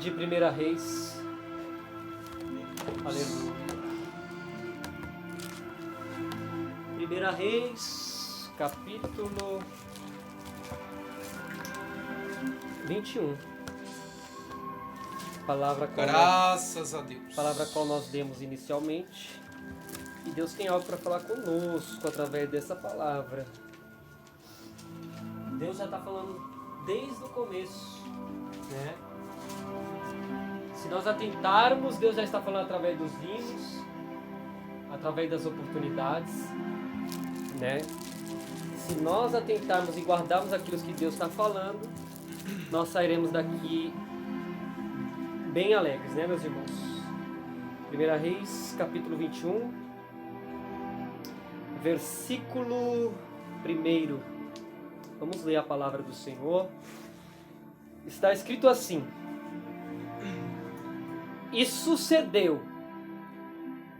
de 1 Reis. Aleluia. 1 Reis, capítulo 21. Graças a Deus. Palavra qual nós demos inicialmente. E Deus tem algo para falar conosco através dessa palavra. Deus já está falando desde o começo, né? Se nós atentarmos, Deus já está falando através dos hinos, através das oportunidades, né? Se nós atentarmos e guardarmos aquilo que Deus está falando, nós sairemos daqui bem alegres, né, meus irmãos? 1 Reis, capítulo 21, versículo 1. Vamos ler a palavra do Senhor. Está escrito assim: E sucedeu,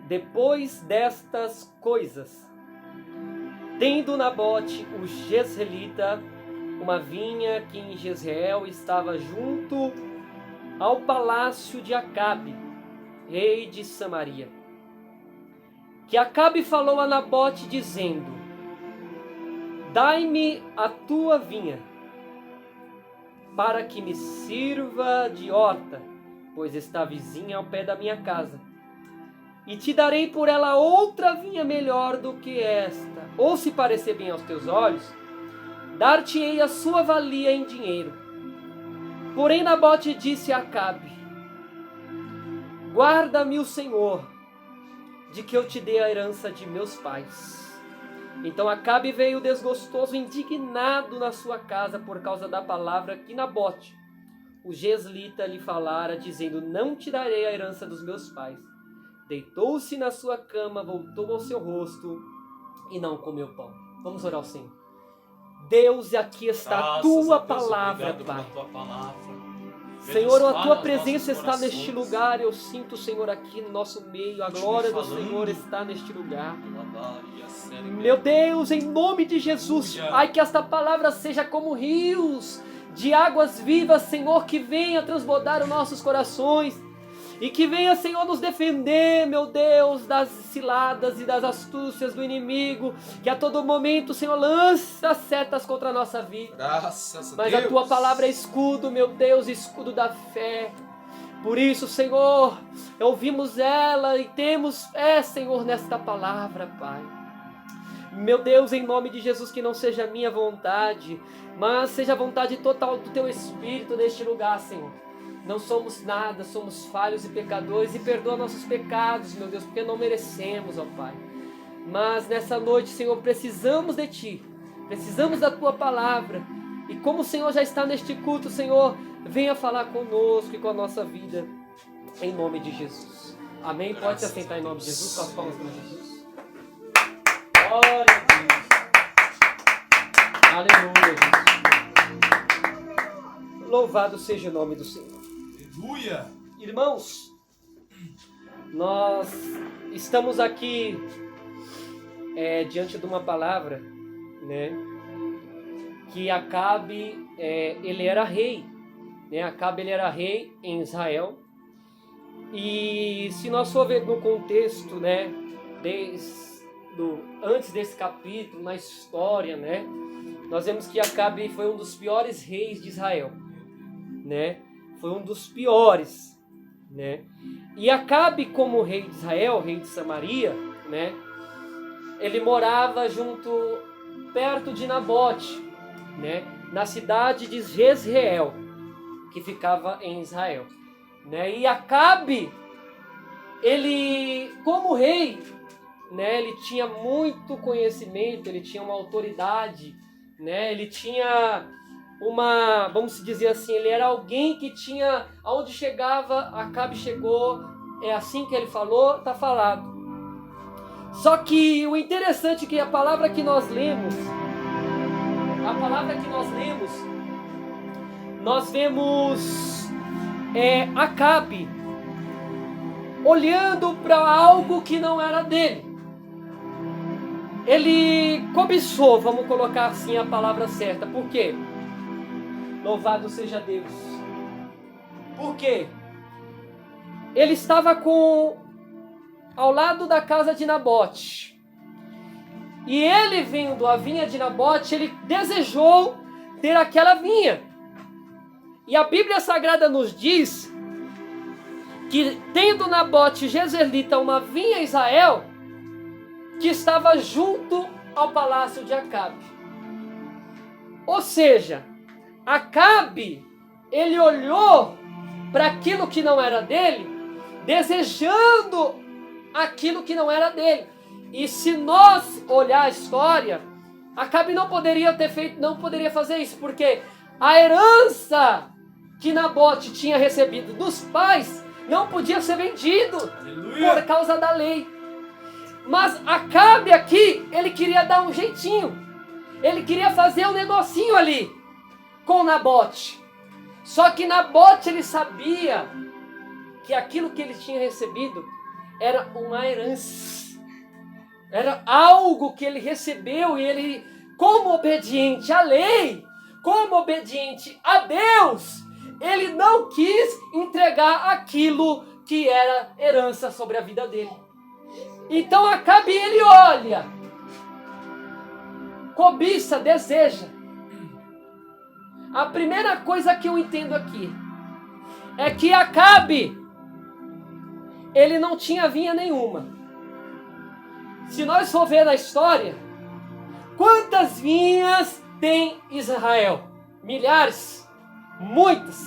depois destas coisas, tendo Nabote o Jezreelita uma vinha que em Jezreel estava junto ao palácio de Acabe, rei de Samaria, que Acabe falou a Nabote dizendo: Dai-me a tua vinha, para que me sirva de horta, pois está vizinha ao pé da minha casa. E te darei por ela outra vinha melhor do que esta, ou se parecer bem aos teus olhos, dar-te-ei a sua valia em dinheiro. Porém Nabote disse a Acabe: Guarda-me o Senhor, de que eu te dê a herança de meus pais. Então Acabe veio desgostoso, indignado na sua casa por causa da palavra que Nabote, o Jezreelita, lhe falara, dizendo: Não te darei a herança dos meus pais. Deitou-se na sua cama, voltou ao seu rosto e não comeu pão. Vamos orar ao Senhor. Deus, aqui está a tua palavra, Pai. Senhor, a tua presença está neste lugar. Eu sinto, Senhor, aqui no nosso meio. A glória do Senhor está neste lugar. Meu Deus, em nome de Jesus, Pai, que esta palavra seja como rios de águas vivas, Senhor, que venha transbordar os nossos corações. E que venha, Senhor, nos defender, meu Deus, das ciladas e das astúcias do inimigo, que a todo momento, Senhor, lança setas contra a nossa vida. Graças a Mas Deus. a tua palavra é escudo, meu Deus, escudo da fé. Por isso, Senhor, ouvimos ela e temos, Senhor, nesta palavra, Pai. Meu Deus, em nome de Jesus, que não seja a minha vontade, mas seja a vontade total do teu Espírito neste lugar, Senhor. Não somos nada, somos falhos e pecadores, e perdoa nossos pecados, meu Deus, porque não merecemos, ó Pai. Mas nessa noite, Senhor, precisamos de Ti, precisamos da Tua palavra, e como o Senhor já está neste culto, Senhor, venha falar conosco e com a nossa vida, em nome de Jesus. Amém? Pode se assentar em nome de Jesus, com as palmas para Jesus. Glória a Deus. Aleluia, Jesus. Louvado seja o nome do Senhor. Aleluia. Irmãos, nós estamos aqui diante de uma palavra, né, que Acabe, ele era rei, né? Acabe, ele era rei em Israel. E se nós for ver no contexto, né, antes desse capítulo, na história, né, nós vemos que Acabe foi um dos piores reis de Israel, né? Foi um dos piores, né? E Acabe, como rei de Israel, rei de Samaria, né? Ele morava perto de Nabote, né? Na cidade de Jezreel, que ficava em Israel, né? E Acabe, ele, como rei, né? Ele tinha muito conhecimento, ele tinha uma autoridade, né? Ele tinha vamos dizer assim, ele era alguém que tinha, aonde chegava, Acabe chegou, é assim que ele falou, está falado. Só que o interessante é que a palavra que nós lemos, nós vemos Acabe olhando para algo que não era dele. Ele cobiçou, vamos colocar assim a palavra certa, por quê? Louvado seja Deus. Por quê? Ele estava ao lado da casa de Nabote. E ele, vendo a vinha de Nabote, ele desejou ter aquela vinha. E a Bíblia Sagrada nos diz que, tendo Nabote jezreelita uma vinha em Israel, que estava junto ao palácio de Acabe. Ou seja, Acabe, ele olhou para aquilo que não era dele, desejando aquilo que não era dele. E se nós olhar a história, Acabe não poderia fazer isso, porque a herança que Nabote tinha recebido dos pais não podia ser vendido por causa da lei. Mas Acabe aqui, ele queria dar um jeitinho. Ele queria fazer um negocinho ali com Nabote. Só que Nabote, ele sabia que aquilo que ele tinha recebido era uma herança. Era algo que ele recebeu e ele, como obediente à lei, como obediente a Deus, ele não quis entregar aquilo que era herança sobre a vida dele. Então Acabe, ele olha, cobiça, deseja. A primeira coisa que eu entendo aqui é que Acabe, ele não tinha vinha nenhuma. Se nós for ver na história, quantas vinhas tem Israel? Milhares, muitas.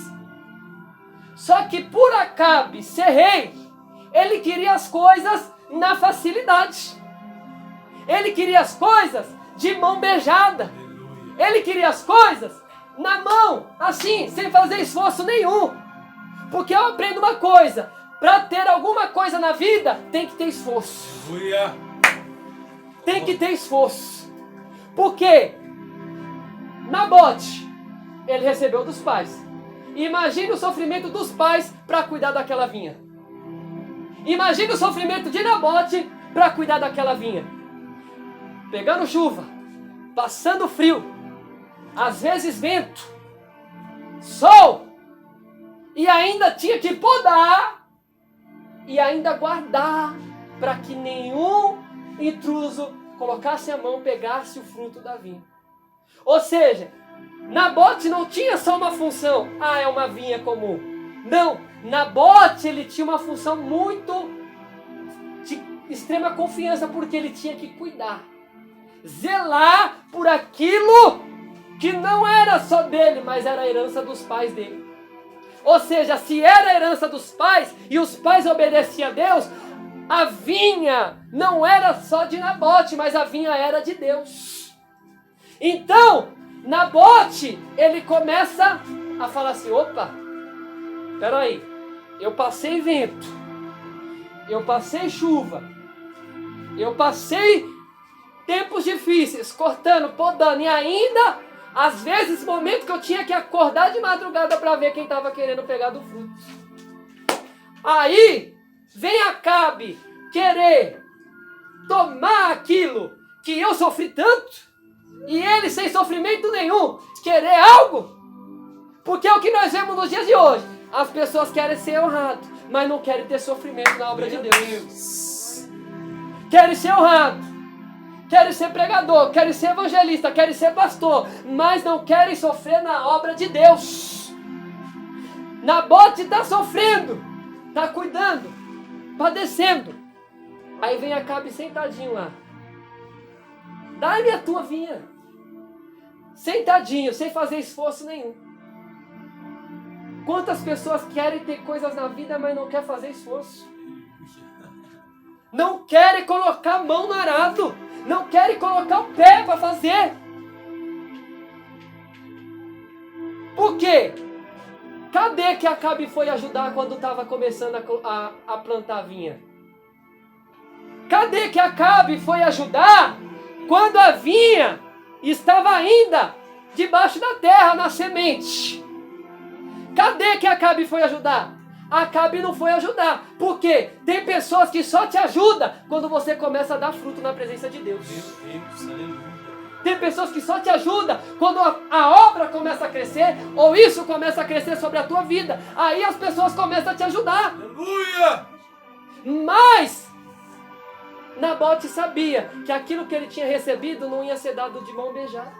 Só que por Acabe ser rei, ele queria as coisas na facilidade. Ele queria as coisas de mão beijada. Ele queria as coisas na mão, assim, sem fazer esforço nenhum. Porque eu aprendo uma coisa: para ter alguma coisa na vida, tem que ter esforço. Tem que ter esforço. Porque Nabote, ele recebeu dos pais. Imagine o sofrimento dos pais para cuidar daquela vinha. Imagine o sofrimento de Nabote para cuidar daquela vinha. Pegando chuva, passando frio, às vezes vento, sol, e ainda tinha que podar e ainda guardar para que nenhum intruso colocasse a mão, pegasse o fruto da vinha. Ou seja, Nabote não tinha só uma função, é uma vinha comum. Não, Nabote, ele tinha uma função muito de extrema confiança, porque ele tinha que cuidar, zelar por aquilo que não era só dele, mas era a herança dos pais dele. Ou seja, se era a herança dos pais e os pais obedeciam a Deus, a vinha não era só de Nabote, mas a vinha era de Deus. Então, Nabote, ele começa a falar assim: opa, peraí, eu passei vento, eu passei chuva, eu passei tempos difíceis, cortando, podando, e ainda, às vezes, momentos que eu tinha que acordar de madrugada para ver quem estava querendo pegar do fruto. Aí vem Acabe querer tomar aquilo que eu sofri tanto, e ele, sem sofrimento nenhum, querer algo. Porque é o que nós vemos nos dias de hoje. As pessoas querem ser honradas, mas não querem ter sofrimento na obra de Deus. Querem ser honrados, querem ser pregador, querem ser evangelista, querem ser pastor, mas não querem sofrer na obra de Deus. Nabote está sofrendo, está cuidando, padecendo. Aí vem Acabe sentadinho lá: dá-me a tua vinha. Sentadinho, sem fazer esforço nenhum. Quantas pessoas querem ter coisas na vida, mas não querem fazer esforço? Não querem colocar a mão no arado, não querem colocar o pé para fazer. Por quê? Cadê que Acabe foi ajudar quando estava começando a plantar a vinha? Cadê que Acabe foi ajudar quando a vinha estava ainda debaixo da terra, na semente? Cadê que Acabe foi ajudar? Acabe não foi ajudar. Por quê? Tem pessoas que só te ajudam quando você começa a dar fruto na presença de Deus. Tem pessoas que só te ajudam quando a obra começa a crescer, ou isso começa a crescer sobre a tua vida. Aí as pessoas começam a te ajudar. Aleluia! Mas Nabote sabia que aquilo que ele tinha recebido não ia ser dado de mão beijada.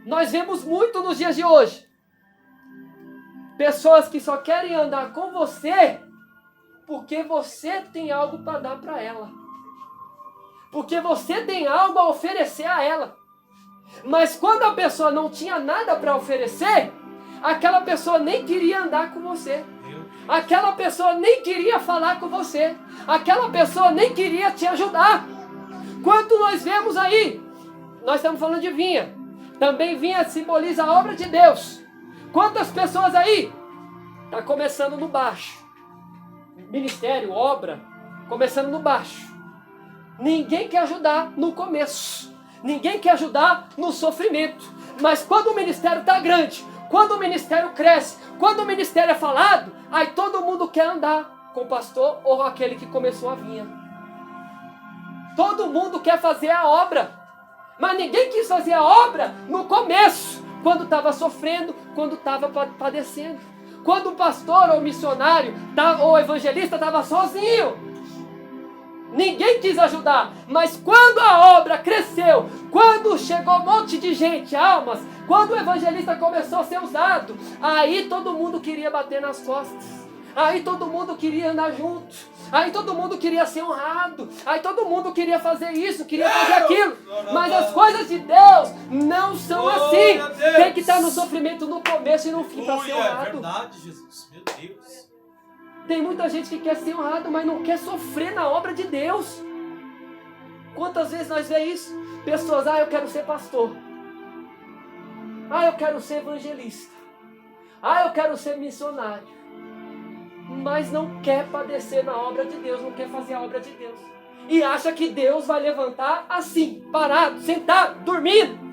Nós vemos muito nos dias de hoje pessoas que só querem andar com você porque você tem algo para dar para ela. Porque você tem algo a oferecer a ela. Mas quando a pessoa não tinha nada para oferecer, aquela pessoa nem queria andar com você. Aquela pessoa nem queria falar com você. Aquela pessoa nem queria te ajudar. Quanto nós vemos aí, nós estamos falando de vinha. Também vinha simboliza a obra de Deus. Quantas pessoas aí está começando no baixo? Ministério, obra, começando no baixo. Ninguém quer ajudar no começo. Ninguém quer ajudar no sofrimento. Mas quando o ministério está grande, quando o ministério cresce, quando o ministério é falado, aí todo mundo quer andar com o pastor ou aquele que começou a vinha. Todo mundo quer fazer a obra. Mas ninguém quis fazer a obra no começo, quando estava sofrendo, quando estava padecendo. Quando o pastor ou o missionário ou o evangelista estava sozinho. Ninguém quis ajudar, mas quando a obra cresceu, quando chegou um monte de gente, almas, quando o evangelista começou a ser usado, aí todo mundo queria bater nas costas, aí todo mundo queria andar junto, aí todo mundo queria ser honrado, aí todo mundo queria fazer isso, queria fazer aquilo, mas as coisas de Deus não são assim. Tem que estar no sofrimento no começo e no fim para ser honrado. É verdade, Jesus, meu Deus. Tem muita gente que quer ser honrado, mas não quer sofrer na obra de Deus. Quantas vezes nós vemos isso? Pessoas, eu quero ser pastor. Eu quero ser evangelista. Eu quero ser missionário. Mas não quer padecer na obra de Deus, não quer fazer a obra de Deus. E acha que Deus vai levantar assim, parado, sentado, dormindo.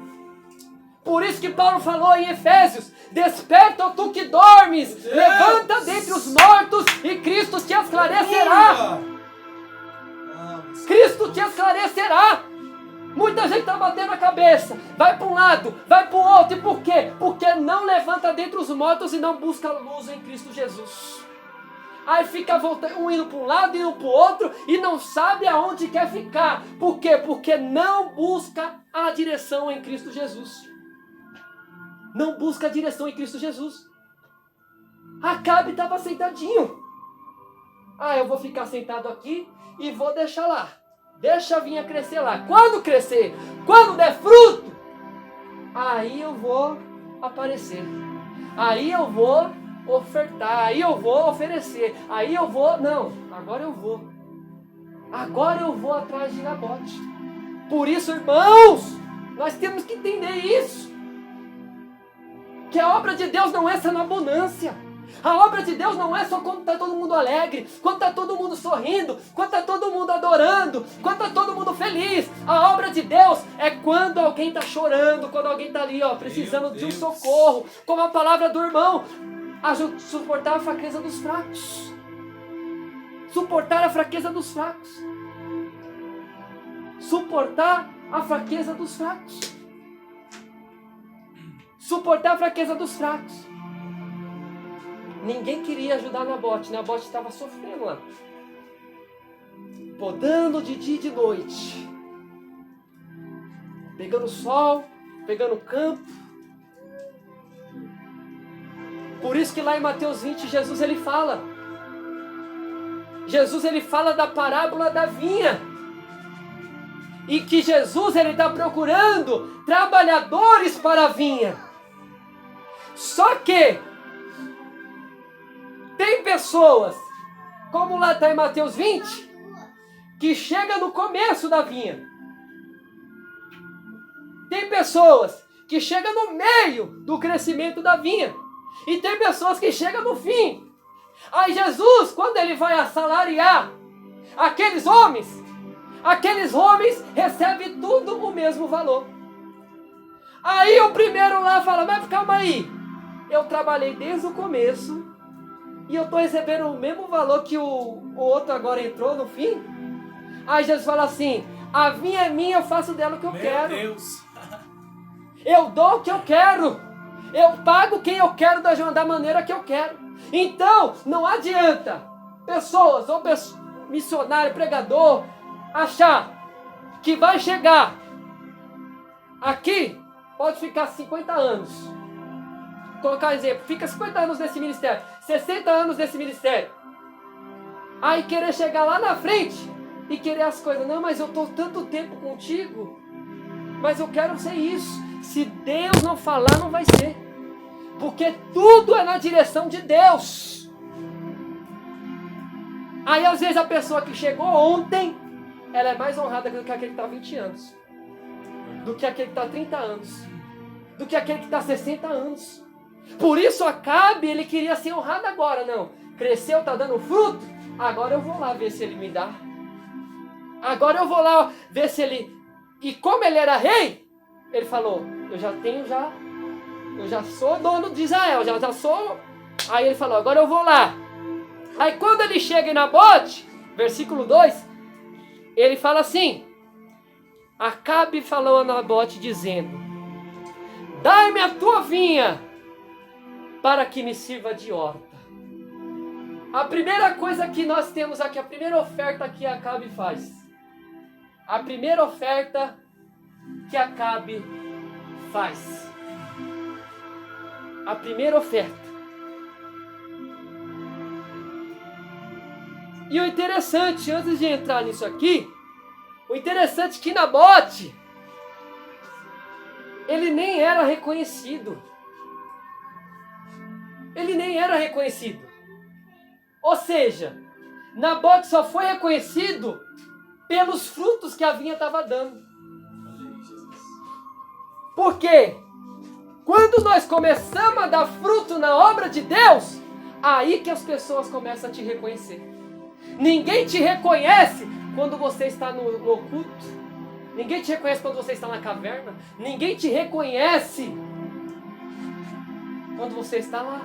Por isso que Paulo falou em Efésios: desperta, ó tu que dormes, levanta dentre os mortos e Cristo te esclarecerá. Cristo te esclarecerá. Muita gente está batendo a cabeça, vai para um lado, vai para o outro. E por quê? Porque não levanta dentre os mortos e não busca luz em Cristo Jesus. Aí fica voltando, um indo para um lado e indo para o outro e não sabe aonde quer ficar. Por quê? Porque não busca a direção em Cristo Jesus. Não busca a direção em Cristo Jesus. Acabe estava sentadinho. Eu vou ficar sentado aqui e vou deixar lá. Deixa a vinha crescer lá. Quando crescer, quando der fruto, aí eu vou aparecer. Aí eu vou ofertar. Aí eu vou oferecer. Aí eu vou... Não, agora eu vou. Agora eu vou atrás de Nabote. Por isso, irmãos, nós temos que entender isso. Que a obra de Deus não é só na abundância. A obra de Deus não é só quando está todo mundo alegre, quando está todo mundo sorrindo, quando está todo mundo adorando, quando está todo mundo feliz. A obra de Deus é quando alguém está chorando, quando alguém está ali precisando de um socorro. Como a palavra do irmão, suportar a fraqueza dos fracos. Suportar a fraqueza dos fracos. Suportar a fraqueza dos fracos. Suportar a fraqueza dos fracos. Ninguém queria ajudar Nabote. Nabote estava sofrendo lá. Podando de dia e de noite. Pegando sol, pegando campo. Por isso que lá em Mateus 20, Jesus ele fala da parábola da vinha. E que Jesus ele está procurando trabalhadores para a vinha. Só que tem pessoas, como lá está em Mateus 20, que chega no começo da vinha. Tem pessoas que chegam no meio do crescimento da vinha. E tem pessoas que chegam no fim. Aí Jesus, quando ele vai assalariar aqueles homens recebem tudo o mesmo valor. Aí o primeiro lá fala, mas calma aí, eu trabalhei desde o começo e eu estou recebendo o mesmo valor que o outro agora entrou no fim. Aí Jesus fala assim, A vinha é minha, eu faço dela o que eu quero. Meu Deus. Eu dou o que eu quero. Eu pago quem eu quero da maneira que eu quero. Então, não adianta pessoas ou missionário, pregador, achar que vai chegar aqui, pode ficar 50 anos. Vou colocar um exemplo, fica 50 anos nesse ministério, 60 anos nesse ministério. Aí querer chegar lá na frente e querer as coisas. Não, mas eu estou tanto tempo contigo, mas eu quero ser isso. Se Deus não falar, não vai ser. Porque tudo é na direção de Deus. Aí às vezes a pessoa que chegou ontem, ela é mais honrada do que aquele que está há 20 anos. Do que aquele que está há 30 anos. Do que aquele que está há 60 anos. Por isso Acabe, ele queria ser honrado agora. Não, cresceu, está dando fruto. Agora eu vou lá ver se ele me dá. Agora eu vou lá ver se ele... E como ele era rei, ele falou, eu já sou dono de Israel, já sou... Aí ele falou, agora eu vou lá. Aí quando ele chega em Nabote, versículo 2, ele fala assim, Acabe falou a Nabote dizendo, dai-me a tua vinha, para que me sirva de horta. A primeira coisa que nós temos aqui, a primeira oferta que Acabe faz. A primeira oferta que Acabe faz. A primeira oferta. E o interessante, antes de entrar nisso aqui, o interessante é que Nabote, ele nem era reconhecido. Ele nem era reconhecido. Ou seja, Nabote só foi reconhecido pelos frutos que a vinha estava dando. Por quê? Quando nós começamos a dar fruto na obra de Deus, aí que as pessoas começam a te reconhecer. Ninguém te reconhece quando você está no oculto. Ninguém te reconhece quando você está na caverna. Ninguém te reconhece quando você está lá.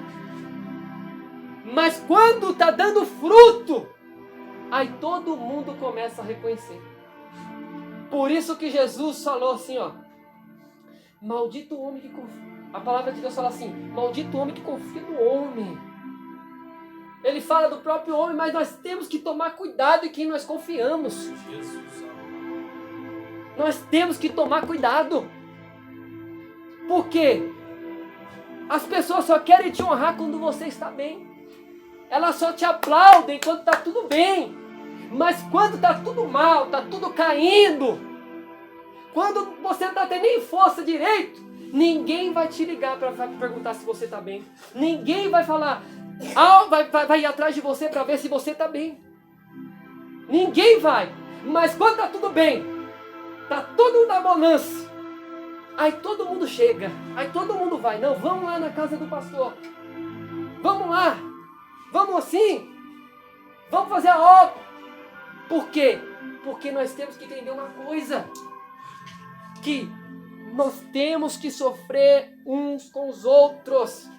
Mas quando está dando fruto, aí todo mundo começa a reconhecer. Por isso que Jesus falou assim, ó. Maldito o homem que confia. A palavra de Deus fala assim, maldito o homem que confia no homem. Ele fala do próprio homem, mas nós temos que tomar cuidado em quem nós confiamos. Nós temos que tomar cuidado. Por quê? As pessoas só querem te honrar quando você está bem. Elas só te aplaudem quando está tudo bem. Mas quando está tudo mal, está tudo caindo, quando você não está tendo nem força direito, ninguém vai te ligar para perguntar se você está bem. Ninguém vai falar, vai ir atrás de você para ver se você está bem. Ninguém vai. Mas quando está tudo bem, está tudo na bonança, aí todo mundo chega, aí todo mundo vai. Não, vamos lá na casa do pastor. Vamos lá. Vamos assim. Vamos fazer a obra. Por quê? Porque nós temos que entender uma coisa. Que nós temos que sofrer uns com os outros.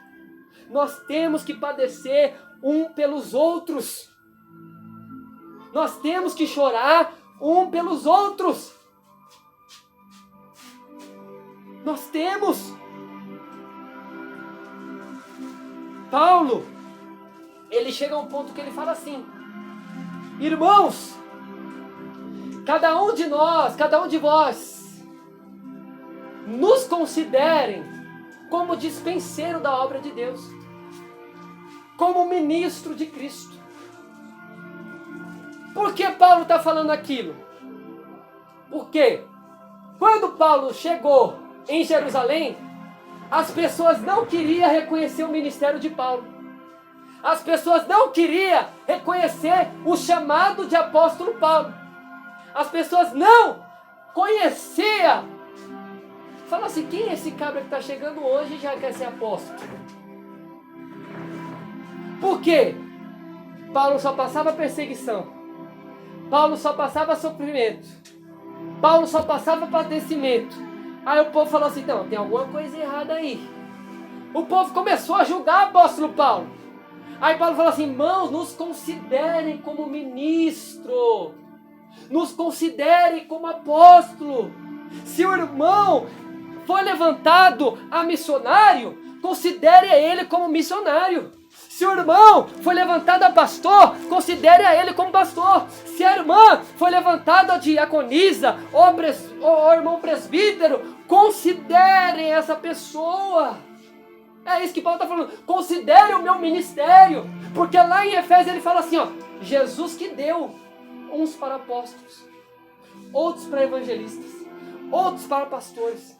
Nós temos que padecer um pelos outros. Nós temos que chorar um pelos outros. Nós temos. Paulo, ele chega a um ponto que ele fala assim: irmãos, cada um de nós, cada um de vós, nos considerem como dispenseiro da obra de Deus, como ministro de Cristo. Por que Paulo está falando aquilo? Porque quando Paulo chegou em Jerusalém, as pessoas não queriam reconhecer o ministério de Paulo. As pessoas não queriam reconhecer o chamado de apóstolo Paulo. As pessoas não conheciam. Fala assim, quem é esse cabra que está chegando hoje e já quer ser apóstolo? Por quê? Paulo só passava perseguição. Paulo só passava sofrimento. Paulo só passava padecimento. Aí o povo falou assim, não, tem alguma coisa errada aí. O povo começou a julgar o apóstolo Paulo. Aí Paulo falou assim, irmãos, nos considerem como ministro. nos considere como apóstolo. Se o irmão foi levantado a missionário, considere a ele como missionário. Se o irmão foi levantado a pastor, considere a ele como pastor. Se a irmã foi levantada a diaconisa ou irmão presbítero, considere essa pessoa. É isso que Paulo está falando. Considere o meu ministério. Porque lá em Efésios ele fala assim, ó, Jesus que deu uns para apóstolos, outros para evangelistas, outros para pastores,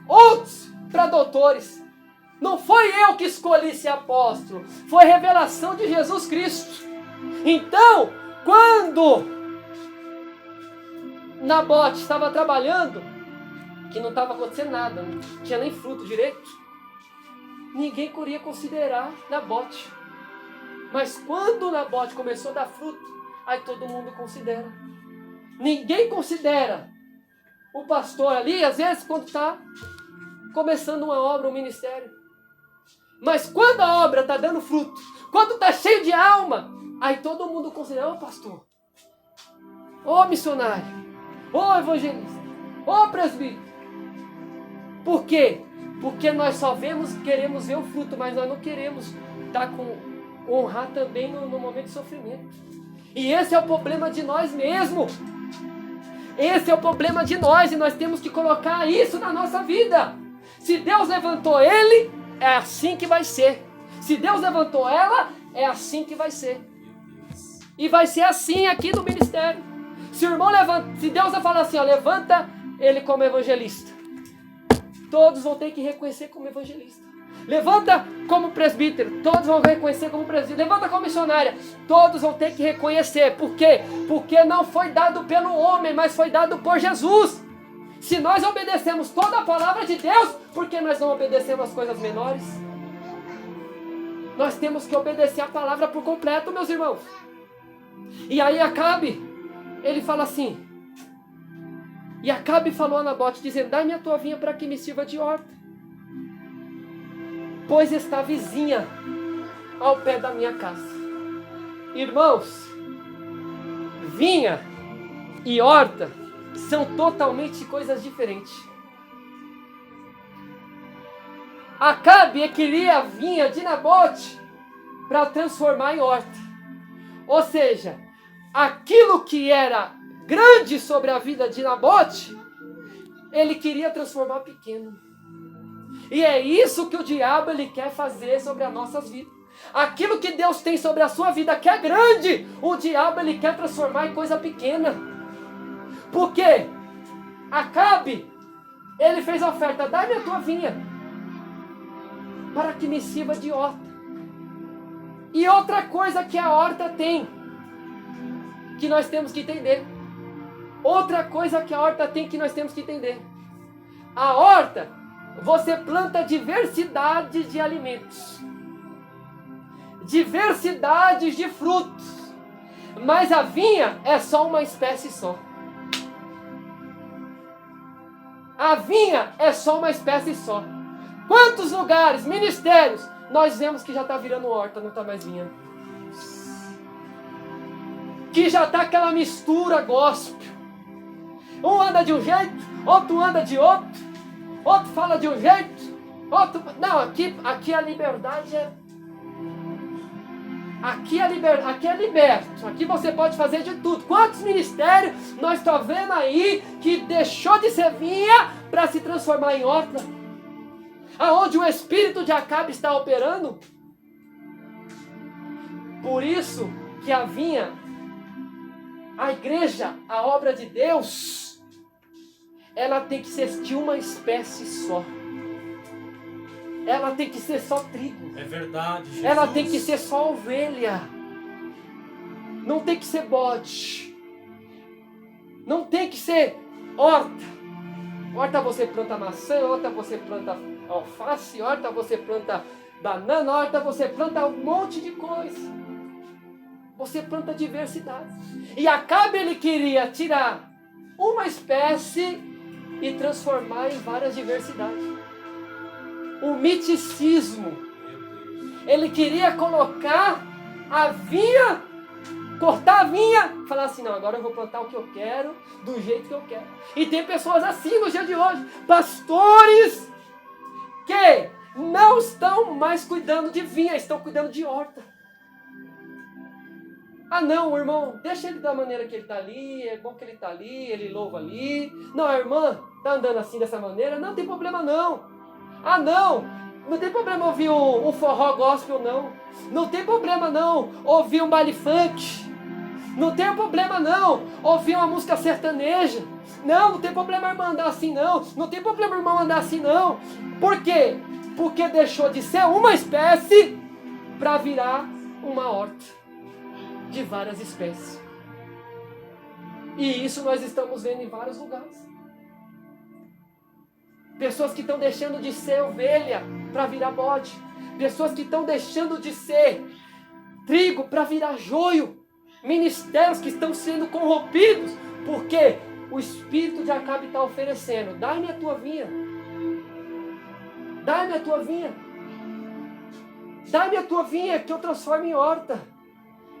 outros para doutores. Não foi eu que escolhi ser apóstolo, foi revelação de Jesus Cristo. Então, quando Nabote estava trabalhando, que não estava acontecendo nada, não tinha nem fruto direito, ninguém queria considerar Nabote. Mas quando Nabote começou a dar fruto, aí todo mundo considera. Ninguém considera o pastor ali, às vezes, quando está começando uma obra, um ministério. Mas quando a obra está dando fruto, quando está cheio de alma, aí todo mundo considera, ô pastor, ô missionário, ô evangelista, ô presbítero. Por quê? Porque nós só queremos ver o fruto, mas nós não queremos honrar também no momento de sofrimento. E esse é o problema de nós mesmos. Esse é o problema de nós, e nós temos que colocar isso na nossa vida. Se Deus levantou ele, é assim que vai ser. Se Deus levantou ela, é assim que vai ser. E vai ser assim aqui no ministério. Se o irmão se Deus vai falar assim, ó, levanta ele como evangelista, todos vão ter que reconhecer como evangelista. Levanta como presbítero, todos vão reconhecer como presbítero. Levanta como missionária, todos vão ter que reconhecer. Por quê? Porque não foi dado pelo homem, mas foi dado por Jesus. Se nós obedecemos toda a palavra de Deus, por que nós não obedecemos as coisas menores? Nós temos que obedecer a palavra por completo, meus irmãos. E aí Acabe, ele fala assim, e Acabe falou a Nabote, dizendo, dai-me a tua vinha para que me sirva de horta, pois está vizinha ao pé da minha casa. Irmãos, vinha e horta são totalmente coisas diferentes. Acabe queria a vinha de Nabote para transformar em horta. Ou seja, aquilo que era grande sobre a vida de Nabote, ele queria transformar pequeno. E é isso que o diabo ele quer fazer sobre as nossas vidas. Aquilo que Deus tem sobre a sua vida que é grande, o diabo ele quer transformar em coisa pequena. Por quê? Acabe, ele fez a oferta, dá-me a tua vinha, para que me sirva de horta. E outra coisa que a horta tem, que nós temos que entender. Outra coisa que a horta tem que nós temos que entender. A horta, você planta diversidade de alimentos, diversidades de frutos, mas a vinha é só uma espécie só. A vinha é só uma espécie só. Quantos lugares, ministérios, nós vemos que já está virando horta, não está mais vinha. Que já está aquela mistura gospel. Um anda de um jeito, outro anda de outro, outro fala de um jeito, outro... Não, aqui a liberdade é... Aqui é liberto. Aqui você pode fazer de tudo. Quantos ministérios nós estamos vendo aí que deixou de ser vinha para se transformar em horta? Aonde o espírito de Acabe está operando? Por isso que a vinha, a igreja, a obra de Deus, ela tem que ser de uma espécie só. Ela tem que ser só trigo. É verdade, Jesus. Ela tem que ser só ovelha. Não tem que ser bode. Não tem que ser horta. Horta você planta maçã, horta você planta alface, horta você planta banana, horta você planta um monte de coisa. Você planta diversidade. E Acabe ele queria tirar uma espécie e transformar em várias diversidades. O miticismo. Ele queria colocar a vinha cortar a vinha, falar assim, não, agora eu vou plantar o que eu quero, do jeito que eu quero. E tem pessoas assim no dia de hoje, pastores que não estão mais cuidando de vinha, estão cuidando de horta. Ah não, o irmão, deixa ele da maneira que ele está ali, é bom que ele está ali, ele louva ali. Não, a irmã está andando assim dessa maneira, não tem problema não. Ah não, não tem problema ouvir um forró gospel não. Não tem problema não ouvir um baile funk. Não tem problema não ouvir uma música sertaneja. Não tem problema a irmã andar assim não. Não tem problema o irmão andar assim não. Por quê? Porque deixou de ser uma espécie para virar uma horta de várias espécies. E isso nós estamos vendo em vários lugares. Pessoas que estão deixando de ser ovelha para virar bode. Pessoas que estão deixando de ser trigo para virar joio. Ministérios que estão sendo corrompidos. Porque o espírito de Acabe está oferecendo. Dai-me a tua vinha. Dai-me a tua vinha. Dai-me a tua vinha que eu transformo em horta.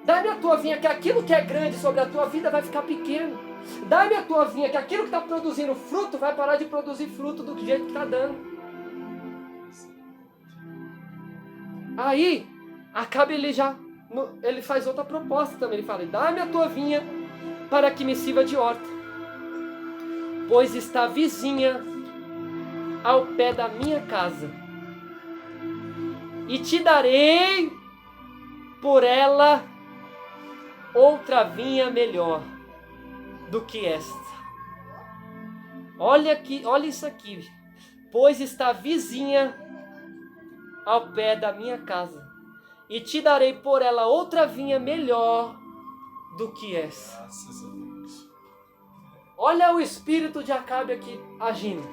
Dai-me a tua vinha que aquilo que é grande sobre a tua vida vai ficar pequeno. Dai-me a tua vinha que aquilo que está produzindo fruto vai parar de produzir fruto do jeito que está dando. Aí, Acabe ele faz outra proposta também. Ele fala, dai-me a tua vinha para que me sirva de horta. Pois está vizinha ao pé da minha casa. E te darei por ela outra vinha melhor do que esta. Olha isso aqui. Pois está vizinha ao pé da minha casa. E te darei por ela outra vinha melhor do que essa. Graças a Deus. Olha o espírito de Acabe aqui agindo.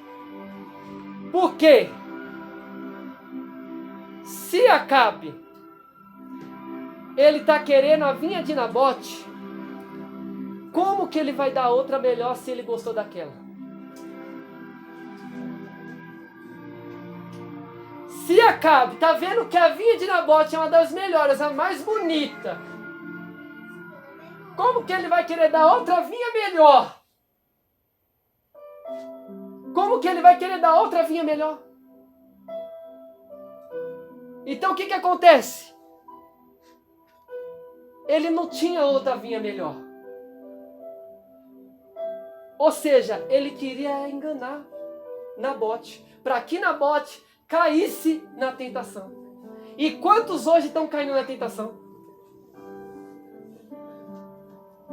Por quê? Se Acabe ele está querendo a vinha de Nabote, como que ele vai dar outra melhor se ele gostou daquela? Se Acabe está vendo que a vinha de Nabote é uma das melhores, a mais bonita, como que ele vai querer dar outra vinha melhor? Como que ele vai querer dar outra vinha melhor? Então o que acontece? Ele não tinha outra vinha melhor. Ou seja, ele queria enganar Nabote, para que Nabote caísse na tentação. E quantos hoje estão caindo na tentação?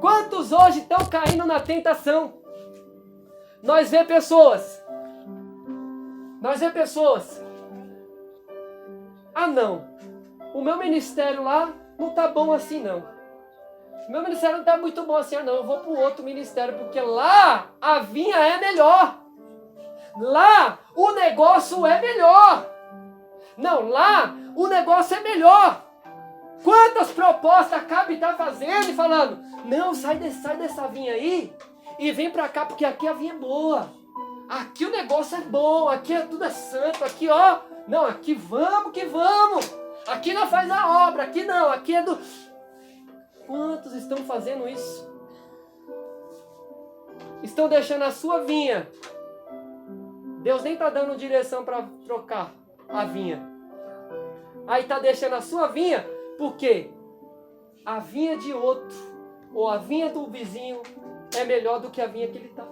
Quantos hoje estão caindo na tentação? Nós vemos pessoas. Ah não, o meu ministério lá não tá bom assim não. O meu ministério não tá muito bom assim não. Eu vou para o outro ministério, porque lá a vinha é melhor. Lá o negócio é melhor. Não, lá o negócio é melhor. Quantas propostas Acabe está fazendo e falando, não, sai dessa vinha aí e vem para cá, porque aqui a vinha é boa. Aqui o negócio é bom, aqui tudo é santo, aqui ó. Não, aqui vamos que vamos. Aqui não faz a obra, aqui não, aqui é do... Quantos estão fazendo isso? Estão deixando a sua vinha. Deus nem está dando direção para trocar a vinha. Aí está deixando a sua vinha, porque a vinha de outro, ou a vinha do vizinho, é melhor do que a vinha que ele está.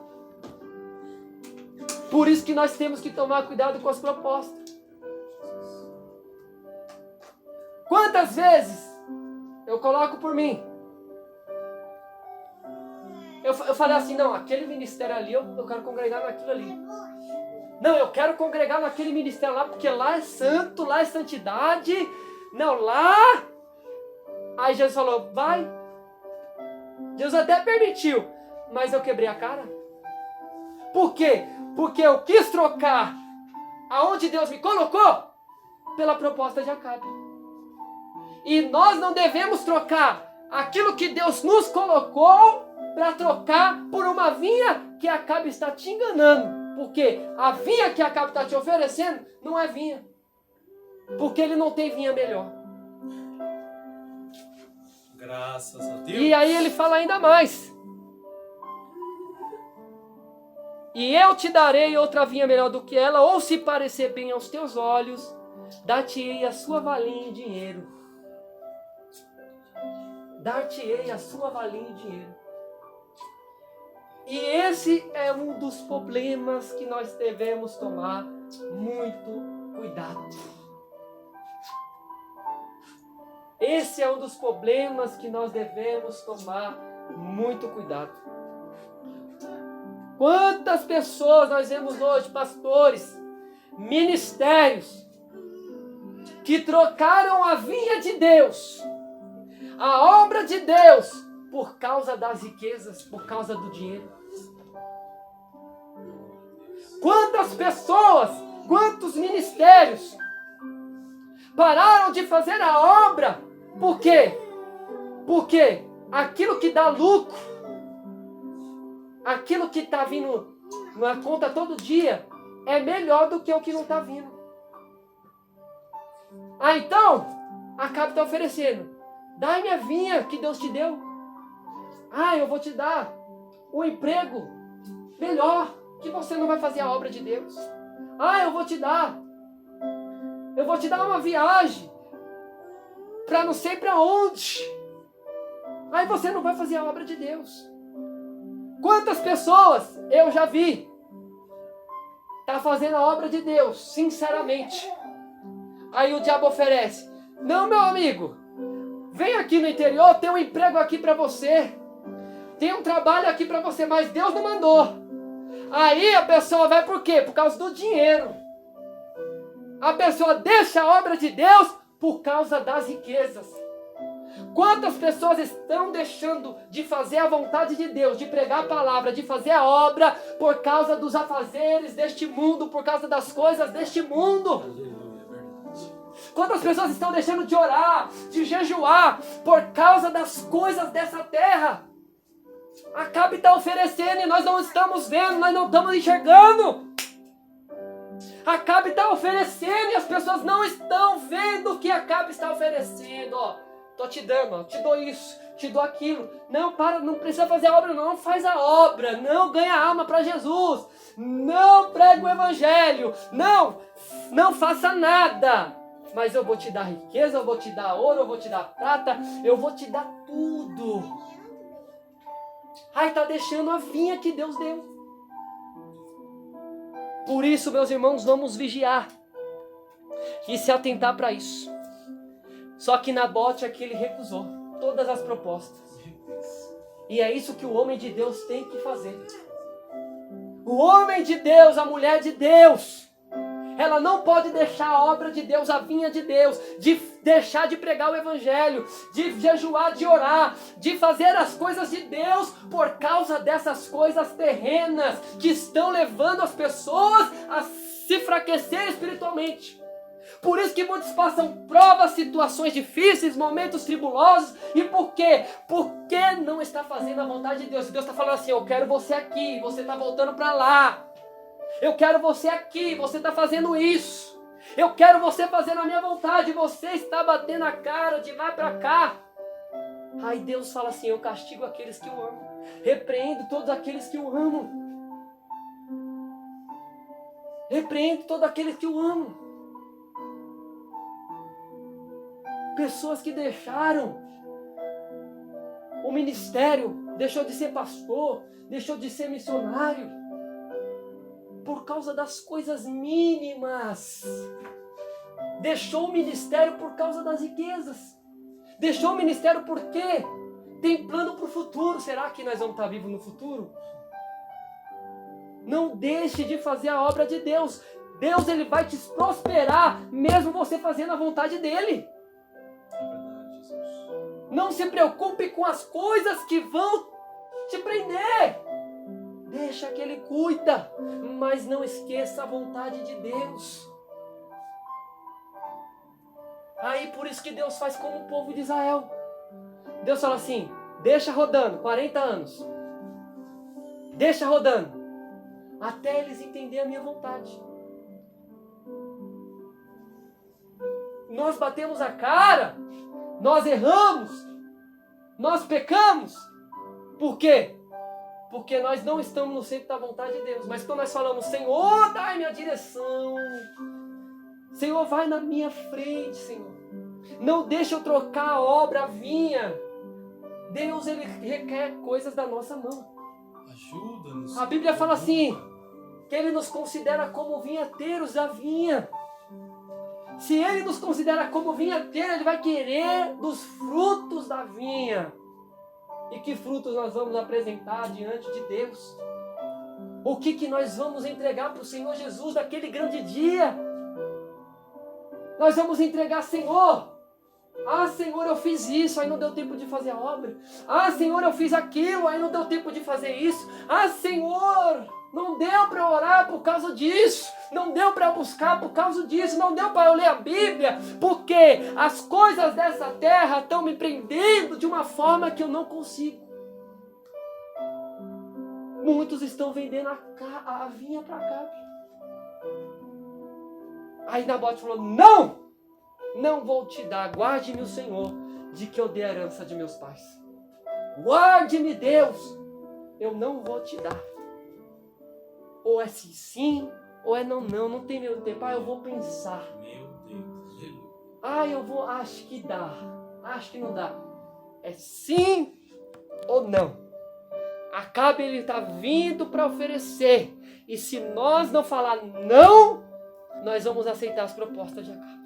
Por isso que nós temos que tomar cuidado com as propostas. Quantas vezes eu coloco por mim? Eu falei assim, não, aquele ministério ali, eu quero congregar naquilo ali. Não, eu quero congregar naquele ministério lá, porque lá é santo, lá é santidade. Não, lá... Aí Jesus falou, vai. Jesus até permitiu, mas eu quebrei a cara. Por quê? Porque eu quis trocar aonde Deus me colocou pela proposta de Acabe. E nós não devemos trocar aquilo que Deus nos colocou para trocar por uma vinha que Acabe está te enganando. Porque a vinha que Acabe está te oferecendo não é vinha. Porque ele não tem vinha melhor. Graças a Deus. E aí ele fala ainda mais. E eu te darei outra vinha melhor do que ela, ou se parecer bem aos teus olhos, dar-te-ei a sua valinha em dinheiro. Dar-te-ei a sua valinha em dinheiro. E esse é um dos problemas que nós devemos tomar muito cuidado. Esse é um dos problemas que nós devemos tomar muito cuidado. Quantas pessoas nós vemos hoje, pastores, ministérios, que trocaram a vinha de Deus, a obra de Deus, por causa das riquezas, por causa do dinheiro. Quantas pessoas, quantos ministérios pararam de fazer a obra, por quê? Porque aquilo que dá lucro, aquilo que está vindo na conta todo dia, é melhor do que o que não está vindo. Ah, então, acaba te oferecendo. Dá minha vinha que Deus te deu. Ah, eu vou te dar um emprego melhor, que você não vai fazer a obra de Deus. Ah, eu vou te dar uma viagem para não sei para onde. Aí você não vai fazer a obra de Deus. Quantas pessoas eu já vi tá fazendo a obra de Deus, sinceramente. Aí o diabo oferece: não, meu amigo, vem aqui no interior, tem um emprego aqui para você, tem um trabalho aqui para você, mas Deus não mandou. Aí a pessoa vai por quê? Por causa do dinheiro. A pessoa deixa a obra de Deus por causa das riquezas. Quantas pessoas estão deixando de fazer a vontade de Deus, de pregar a palavra, de fazer a obra, por causa dos afazeres deste mundo, por causa das coisas deste mundo? Quantas pessoas estão deixando de orar, de jejuar, por causa das coisas dessa terra? Acabe está oferecendo e nós não estamos vendo, nós não estamos enxergando. Acabe está oferecendo e as pessoas não estão vendo o que Acabe está oferecendo. Ó, tô te dando, ó, te dou isso, te dou aquilo. Não, para, não precisa fazer a obra, não faz a obra, não ganha alma para Jesus, não prega o evangelho, não faça nada. Mas eu vou te dar riqueza, eu vou te dar ouro, eu vou te dar prata, eu vou te dar tudo. Ai, está deixando a vinha que Deus deu. Por isso, meus irmãos, vamos vigiar e se atentar para isso. Só que Nabote aqui ele recusou todas as propostas. E é isso que o homem de Deus tem que fazer. O homem de Deus, a mulher de Deus, ela não pode deixar a obra de Deus, a vinha de Deus, de deixar de pregar o evangelho, de jejuar, de orar, de fazer as coisas de Deus por causa dessas coisas terrenas que estão levando as pessoas a se enfraquecer espiritualmente. Por isso que muitos passam provas, situações difíceis, momentos tribulosos. E por quê? Porque não está fazendo a vontade de Deus. E Deus está falando assim: eu quero você aqui, você está voltando para lá. Eu quero você aqui, você está fazendo isso. Eu quero você fazendo a minha vontade, você está batendo a cara de lá para cá. Aí Deus fala assim: eu castigo aqueles que eu amo, repreendo todos aqueles que eu amo. Repreendo todos aqueles que eu amo. Pessoas que deixaram o ministério, deixou de ser pastor, deixou de ser missionário, por causa das coisas mínimas. Deixou o ministério por causa das riquezas. Deixou o ministério porque tem plano para o futuro. Será que nós vamos estar vivos no futuro? Não deixe de fazer a obra de Deus. Deus ele vai te prosperar, mesmo você fazendo a vontade dele. Não se preocupe com as coisas que vão te prender. Deixa que Ele cuida, mas não esqueça a vontade de Deus. Aí por isso que Deus faz como o povo de Israel. Deus fala assim: deixa rodando 40 anos. Deixa rodando, até eles entenderem a minha vontade. Nós batemos a cara, nós erramos, Nós pecamos. Por quê? Porque nós não estamos no centro da vontade de Deus. Mas quando nós falamos, Senhor, dai minha direção. Senhor, vai na minha frente, Senhor. Não deixa eu trocar a obra, a vinha. Deus, Ele requer coisas da nossa mão. Ajuda-nos. A Bíblia fala assim, que Ele nos considera como vinhateiros da vinha. Se Ele nos considera como vinhateiro, Ele vai querer dos frutos da vinha. E que frutos nós vamos apresentar diante de Deus? O que nós vamos entregar para o Senhor Jesus naquele grande dia? Nós vamos entregar, Senhor. Ah, Senhor, eu fiz isso, aí não deu tempo de fazer a obra. Ah, Senhor, eu fiz aquilo, aí não deu tempo de fazer isso. Ah, Senhor, não deu para orar por causa disso. Não deu para buscar por causa disso. Não deu para eu ler a Bíblia, porque as coisas dessa terra estão me prendendo de uma forma que eu não consigo. Muitos estão vendendo a vinha para cá. Aí Nabote falou, não! Não vou te dar, guarde-me o Senhor, de que eu dei a herança de meus pais. Guarde-me, Deus, eu não vou te dar. Ou é sim, sim, ou é não, não tem meu tempo. Ah, eu vou pensar. Meu Deus. Ah, eu vou, acho que dá, acho que não dá. É sim ou não. Acabe, ele está vindo para oferecer. E se nós não falar não, nós vamos aceitar as propostas de Acabe.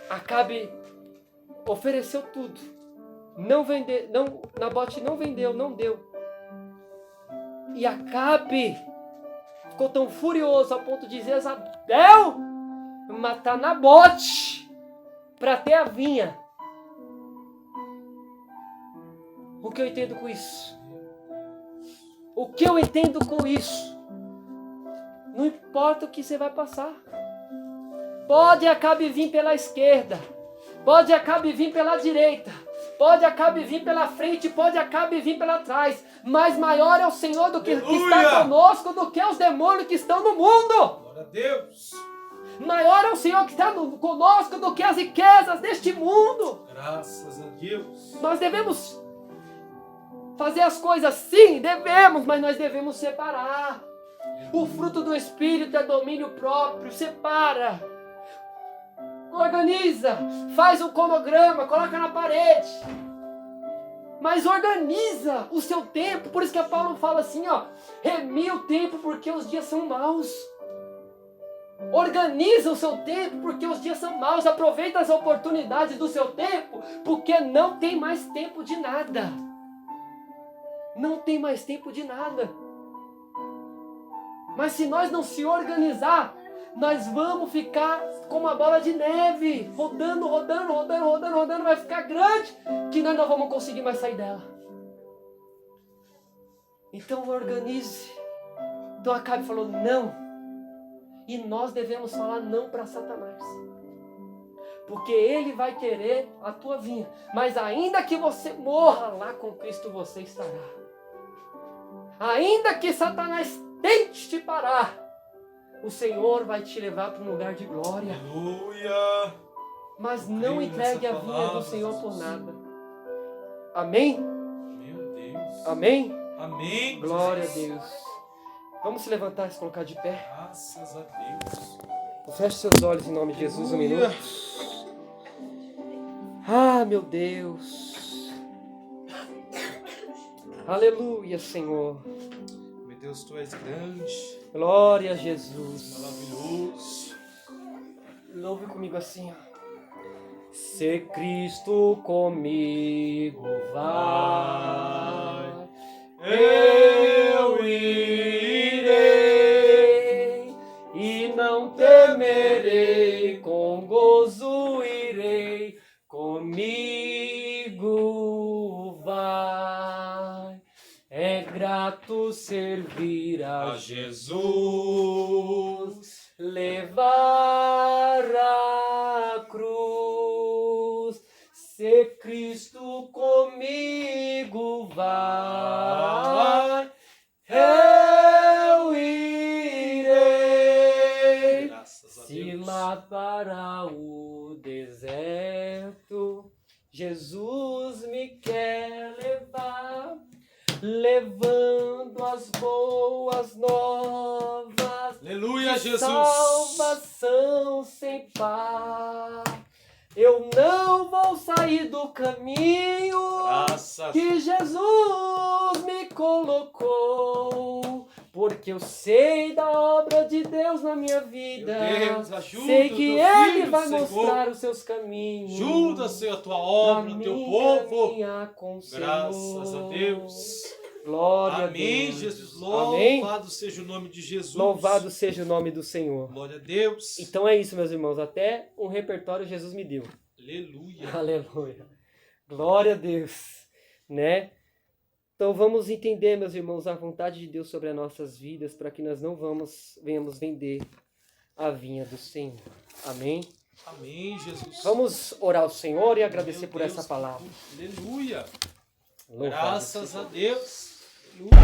Acabe ofereceu tudo. Não vendeu, não, Nabote não vendeu, não deu. E Acabe ficou tão furioso a ponto de Jezabel matar Nabote para ter a vinha. O que eu entendo com isso? O que eu entendo com isso? Não importa o que você vai passar. Pode Acabe vir pela esquerda. Pode Acabe vir pela direita. Pode Acabe vir pela frente. Pode Acabe vir pela trás. Mas maior é o Senhor do que está conosco do que os demônios que estão no mundo. Glória a Deus. Maior é o Senhor que está conosco do que as riquezas deste mundo. Graças a Deus. Nós devemos fazer as coisas, sim, devemos, mas nós devemos separar. O fruto do Espírito é domínio próprio. Separa. Organiza. Faz um cronograma, coloca na parede. Mas organiza o seu tempo. Por isso que a Paulo fala assim, ó, remi o tempo porque os dias são maus. Organiza o seu tempo porque os dias são maus. Aproveita as oportunidades do seu tempo porque não tem mais tempo de nada. Não tem mais tempo de nada. Mas se nós não se organizar, nós vamos ficar como uma bola de neve, rodando, vai ficar grande, que nós não vamos conseguir mais sair dela. Então organize. Então Acabe falou não. E nós devemos falar não para Satanás. Porque ele vai querer a tua vinha. Mas ainda que você morra lá com Cristo, você estará. Ainda que Satanás tente te parar, o Senhor vai te levar para um lugar de glória. Aleluia. Mas não entregue a vinha do Senhor por nada. Amém? Meu Deus. Amém? Amém. Glória a Jesus. Deus. Vamos se levantar e se colocar de pé. Graças a Deus. Feche seus olhos em nome de Jesus um minuto. Ah, meu Deus. Aleluia, Senhor. Meu Deus, Tu és grande, Glória a Jesus. maravilhoso. Louve comigo assim, ó. Se Cristo comigo vai, eu irei e não temerei, com gozo irei, comigo vai. É grato servir a Jesus, levar a cruz. Se Cristo comigo vai, eu irei. Graças a Se Deus. lá para o deserto levando as boas novas. Aleluia, de Jesus. salvação sem par. Eu não vou sair do caminho Graças. que Jesus me colocou, porque eu sei da obra de Deus na minha vida. Meu Deus, ajuda sei o que teu Ele filho, vai Senhor. mostrar os seus caminhos. Ajuda, Senhor, a tua obra, pra o teu mim povo. caminhar com o Senhor. Graças a Deus. Glória Amém, a Deus. Jesus. Amém. Louvado seja o nome de Jesus. Louvado seja o nome do Senhor. Glória a Deus. Então é isso, meus irmãos. Até um repertório Jesus me deu. Aleluia. Aleluia. Glória a Deus. Né? Então vamos entender, meus irmãos, a vontade de Deus sobre as nossas vidas, para que nós não venhamos vender a vinha do Senhor. Amém? Amém, Jesus. Vamos orar ao Senhor e agradecer Meu por Deus, essa palavra. Aleluia. Louvado Graças seja a Deus. Aleluia.